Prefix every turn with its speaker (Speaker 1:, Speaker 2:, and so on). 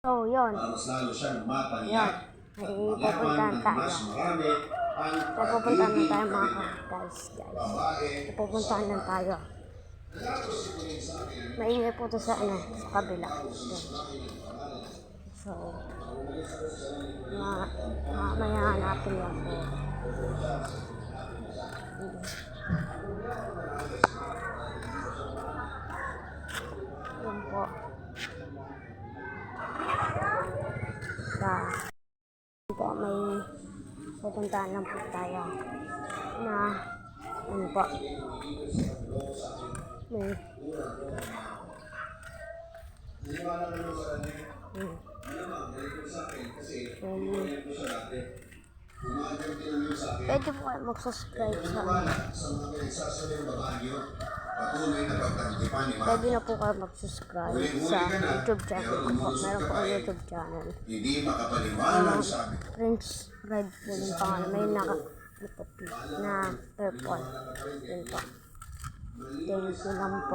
Speaker 1: So, yun.
Speaker 2: Mas lalo siyang
Speaker 1: Yan.
Speaker 2: matayak.
Speaker 1: May pupuntahan tayo.
Speaker 2: Mas marami ang
Speaker 1: May pupuntahan na tayo mga guys.
Speaker 2: babae.
Speaker 1: May pupuntahan na tayo. Maingay po ito sa kabila. So, mamaya hanapin lang po. Yun po. Po, may pupuntahan lang po tayo na ano po, may pwede po kayo mag-subscribe sa pwede na po kayo mag-subscribe sa YouTube channel ko po. Meron po ang YouTube channel.
Speaker 2: Hindi makapaliwanag sabi.
Speaker 1: Prince Red po yung pangalan. May na purple na purple. Yun po. Thank you lang po.